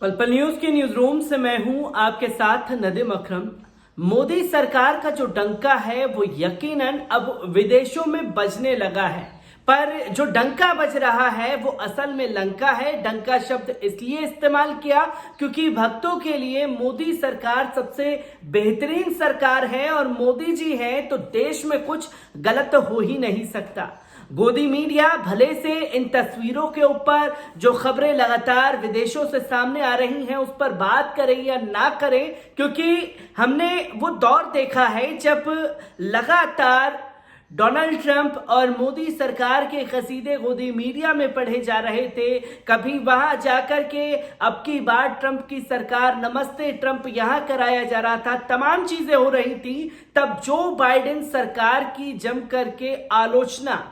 पल पल न्यूज के न्यूज रूम से मैं हूं आपके साथ नदीम अकरम। मोदी सरकार का जो डंका है वो यकीनन अब विदेशों में बजने लगा है, पर जो डंका बज रहा है वो असल में लंका है। डंका शब्द इसलिए इस्तेमाल किया क्योंकि भक्तों के लिए मोदी सरकार सबसे बेहतरीन सरकार है और मोदी जी हैं तो देश में कुछ गलत हो ही नहीं सकता। गोदी मीडिया भले से इन तस्वीरों के ऊपर जो खबरें लगातार विदेशों से सामने आ रही हैं उस पर बात करें या ना करें, क्योंकि हमने वो दौर देखा है जब लगातार डोनाल्ड ट्रंप और मोदी सरकार के कसीदे गोदी मीडिया में पढ़े जा रहे थे। कभी वहां जाकर के अब की बार ट्रंप की सरकार नमस्ते ट्रंप यहां कराया जा रहा था, तमाम चीजें हो रही थी। तब जो बाइडेन सरकार की जम करके आलोचना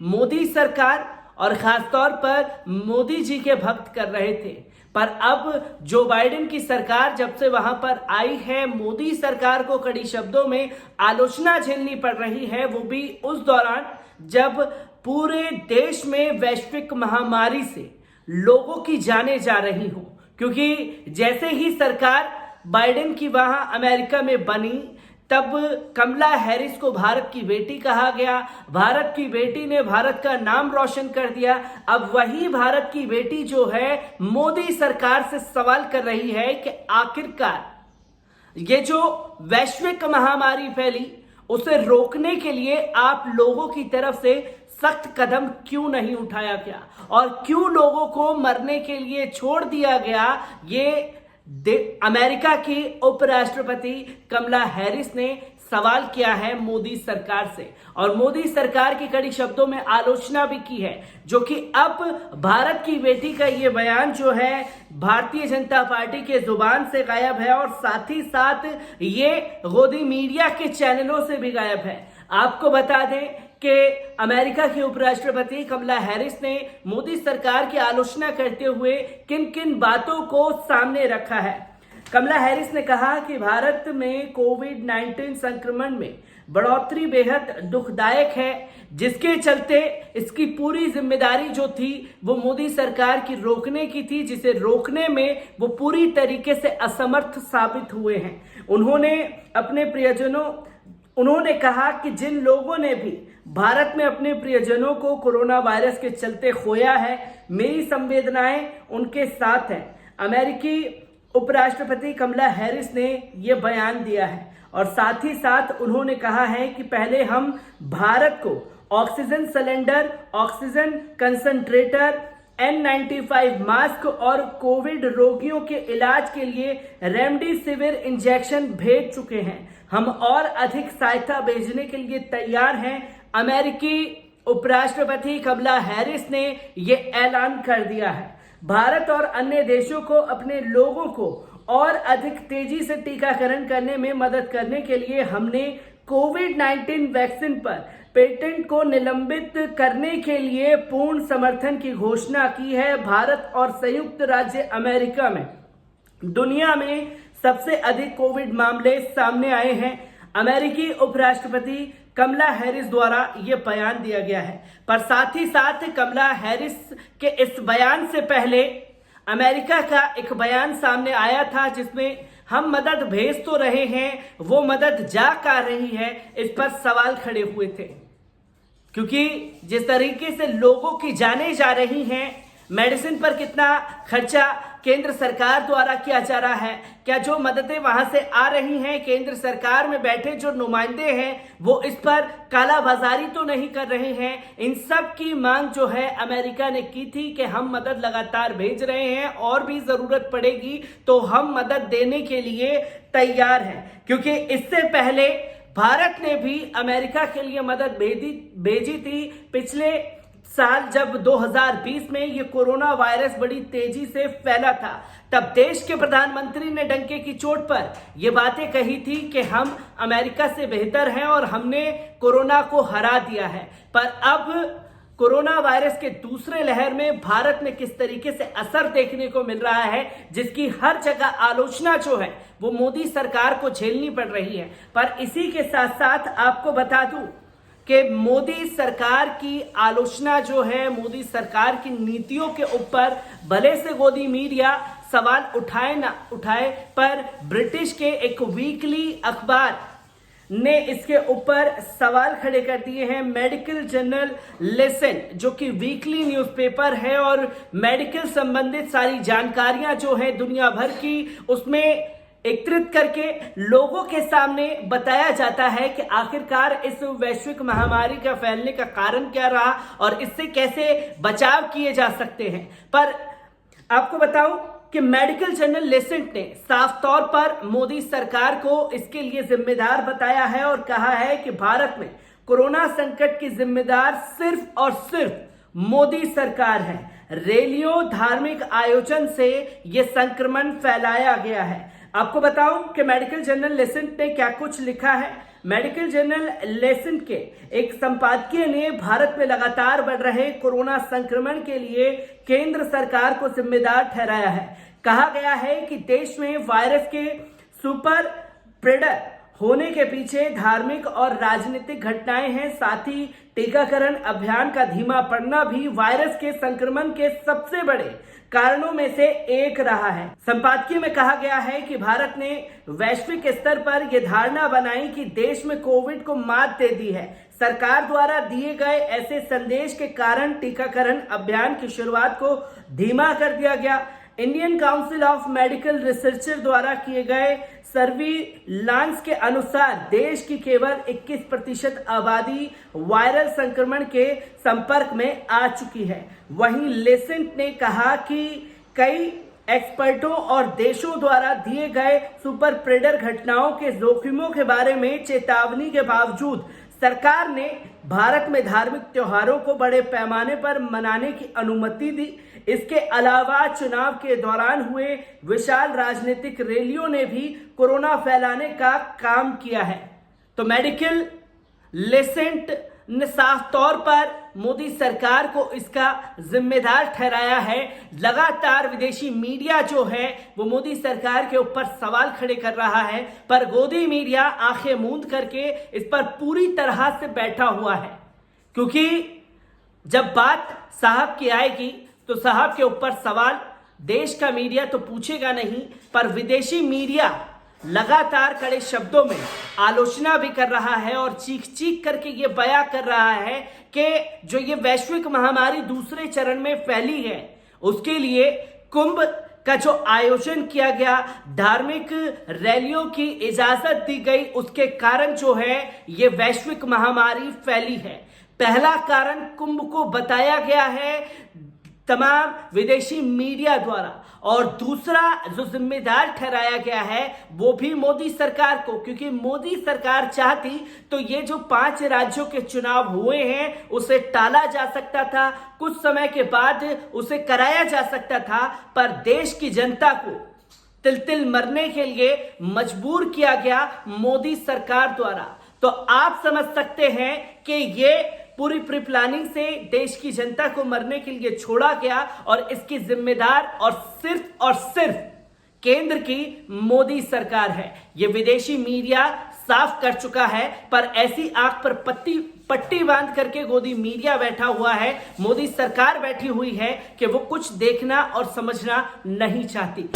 मोदी सरकार और खासतौर पर मोदी जी के भक्त कर रहे थे, पर अब जो बाइडेन की सरकार जब से वहां पर आई है, मोदी सरकार को कड़ी शब्दों में आलोचना झेलनी पड़ रही है, वो भी उस दौरान जब पूरे देश में वैश्विक महामारी से लोगों की जानें जा रही हो। क्योंकि जैसे ही सरकार बाइडेन की वहां अमेरिका में बनी तब कमला हैरिस को भारत की बेटी कहा गया, भारत की बेटी ने भारत का नाम रोशन कर दिया। अब वही भारत की बेटी जो है मोदी सरकार से सवाल कर रही है कि आखिरकार ये जो वैश्विक महामारी फैली उसे रोकने के लिए आप लोगों की तरफ से सख्त कदम क्यों नहीं उठाया गया और क्यों लोगों को मरने के लिए छोड़ दिया गया। ये अमेरिका की उपराष्ट्रपति कमला हैरिस ने सवाल किया है मोदी सरकार से और मोदी सरकार की कड़ी शब्दों में आलोचना भी की है, जो कि अब भारत की बेटी का ये बयान जो है भारतीय जनता पार्टी के जुबान से गायब है और साथ ही साथ ये गोदी मीडिया के चैनलों से भी गायब है। आपको बता दें कि अमेरिका की उपराष्ट्रपति कमला हैरिस ने मोदी सरकार की आलोचना करते हुए किन किन बातों को सामने रखा है। कमला हैरिस ने कहा कि भारत में कोविड-19 संक्रमण में बढ़ोतरी बेहद दुखदायक है, जिसके चलते इसकी पूरी जिम्मेदारी जो थी वो मोदी सरकार की रोकने की थी, जिसे रोकने में वो पूरी तरीके से असमर्थ साबित हुए हैं। उन्होंने कहा कि जिन लोगों ने भी भारत में अपने प्रियजनों को कोरोना वायरस के चलते खोया है, मेरी संवेदनाएं उनके साथ हैं। अमेरिकी उपराष्ट्रपति कमला हैरिस ने यह बयान दिया है और साथ ही साथ उन्होंने कहा है कि पहले हम भारत को oxygen cylinder, oxygen concentrator, N95 mask और कोविड रोगियों के इलाज के लिए रेमडेसिविर इंजेक्शन भेज चुके हैं। हम और अधिक सहायता भेजने के लिए तैयार हैं। अमेरिकी उपराष्ट्रपति कमला हैरिस ने यह ऐलान कर दिया है। भारत और अन्य देशों को अपने लोगों को और अधिक तेजी से टीकाकरण करने में मदद करने के लिए हमने कोविड-19 वैक्सीन पर पेटेंट को निलंबित करने के लिए पूर्ण समर्थन की घोषणा की है। भारत और संयुक्त राज्य अमेरिका में दुनिया में सबसे अधिक कोविड मामले सामने आए हैं। अमेरिकी उपराष्ट्रपति कमला हैरिस द्वारा यह बयान दिया गया है, पर साथ ही साथ कमला हैरिस के इस बयान से पहले अमेरिका का एक बयान सामने आया था जिसमें हम मदद भेज तो रहे हैं, वो मदद जा कर रही है, इस पर सवाल खड़े हुए थे। क्योंकि जिस तरीके से लोगों की जानें जा रही हैं, मेडिसिन पर कितना खर्चा केंद्र सरकार द्वारा किया जा रहा है, क्या जो मददें वहां से आ रही हैं केंद्र सरकार में बैठे जो नुमाइंदे हैं वो इस पर कालाबाजारी तो नहीं कर रहे हैं। इन सब की मांग जो है अमेरिका ने की थी कि हम मदद लगातार भेज रहे हैं और भी जरूरत पड़ेगी तो हम मदद देने के लिए तैयार हैं। क्योंकि इससे पहले भारत ने भी अमेरिका के लिए मदद भेजी थी। पिछले साल जब 2020 में ये कोरोना वायरस बड़ी तेजी से फैला था, तब देश के प्रधानमंत्री ने डंके की चोट पर ये बातें कही थी कि हम अमेरिका से बेहतर हैं और हमने कोरोना को हरा दिया है। पर अब कोरोना वायरस के दूसरे लहर में भारत में किस तरीके से असर देखने को मिल रहा है, जिसकी हर जगह आलोचना जो है वो मोदी सरकार को झेलनी पड़ रही है। पर इसी के साथ साथ आपको बता दूं कि मोदी सरकार की आलोचना जो है, मोदी सरकार की नीतियों के ऊपर भले से गोदी मीडिया सवाल उठाए ना उठाए, पर ब्रिटिश के एक वीकली अखबार ने इसके ऊपर सवाल खड़े कर दिए हैं। मेडिकल जर्नल लेसन, जो कि वीकली न्यूज़पेपर है और मेडिकल संबंधित सारी जानकारियां जो है दुनिया भर की, उसमें एकत्रित करके लोगों के सामने बताया जाता है कि आखिरकार इस वैश्विक महामारी का फैलने का कारण क्या रहा और इससे कैसे बचाव किए जा सकते हैं। पर आपको बताऊं कि मेडिकल जर्नल लेसेंट ने साफ तौर पर मोदी सरकार को इसके लिए जिम्मेदार बताया है और कहा है कि भारत में कोरोना संकट की जिम्मेदार सिर्फ और सिर्फ मोदी सरकार है। रैलियों, धार्मिक आयोजन से यह संक्रमण फैलाया गया है। आपको बताऊं कि मेडिकल जर्नल लेसेंट ने क्या कुछ लिखा है। मेडिकल जर्नल लेसेंट के एक संपादकीय ने भारत में लगातार बढ़ रहे कोरोना संक्रमण के लिए केंद्र सरकार को जिम्मेदार ठहराया है। कहा गया है कि देश में वायरस के सुपर स्प्रेडर होने के पीछे धार्मिक और राजनीतिक घटनाएं हैं। साथ ही टीकाकरण अभियान का धीमा पड़ना भी वायरस के संक्रमण के सबसे बड़े कारणों में से एक रहा है। संपादकीय में कहा गया है कि भारत ने वैश्विक स्तर पर यह धारणा बनाई कि देश में कोविड को मात दे दी है। सरकार द्वारा दिए गए ऐसे संदेश के कारण टीकाकरण अभियान की शुरुआत को धीमा कर दिया गया। Indian council of medical researcher द्वारा किए गए सर्विलांस के अनुसार देश की केवल 21% आबादी वायरल संक्रमण के संपर्क में आ चुकी है। वहीं लेसेंट ने कहा कि कई एक्सपर्टों और देशों द्वारा दिए गए सुपर स्प्रेडर घटनाओं के जोखिमों के बारे में चेतावनी के बावजूद सरकार ने भारत में धार्मिक त्योहारों को बड़े पैमाने पर मनाने की अनुमति दी। इसके अलावा चुनाव के दौरान हुए विशाल राजनीतिक रैलियों ने भी कोरोना फैलाने का काम किया है। तो मेडिकल लेसेंट ने साफ तौर पर मोदी सरकार को इसका जिम्मेदार ठहराया है। लगातार विदेशी मीडिया जो है वो मोदी सरकार के ऊपर सवाल खड़े कर रहा है, पर गोदी मीडिया आंखें मूंद करके इस पर पूरी तरह से बैठा हुआ है, क्योंकि जब बात साहब की आएगी तो साहब के ऊपर सवाल देश का मीडिया तो पूछेगा नहीं, पर विदेशी मीडिया लगातार कड़े शब्दों में आलोचना भी कर रहा है और चीख चीख करके ये बयां कर रहा है कि जो ये वैश्विक महामारी दूसरे चरण में फैली है उसके लिए कुंभ का जो आयोजन किया गया, धार्मिक रैलियों की इजाजत दी गई, उसके कारण जो है ये वैश्विक महामारी फैली है। पहला कारण कुंभ को बताया गया है तमाम विदेशी मीडिया द्वारा, और दूसरा जो जिम्मेदार ठहराया गया है वो भी मोदी सरकार को, क्योंकि मोदी सरकार चाहती तो ये जो 5 राज्यों के चुनाव हुए हैं उसे टाला जा सकता था, कुछ समय के बाद उसे कराया जा सकता था, पर देश की जनता को तिल तिल मरने के लिए मजबूर किया गया मोदी सरकार द्वारा। तो आप समझ सकते हैं कि ये पूरी प्री प्लानिंग से देश की जनता को मरने के लिए छोड़ा गया और इसकी जिम्मेदार और सिर्फ केंद्र की मोदी सरकार है। ये विदेशी मीडिया साफ कर चुका है, पर ऐसी आंख पर पट्टी बांध करके गोदी मीडिया बैठा हुआ है, मोदी सरकार बैठी हुई है कि वो कुछ देखना और समझना नहीं चाहती।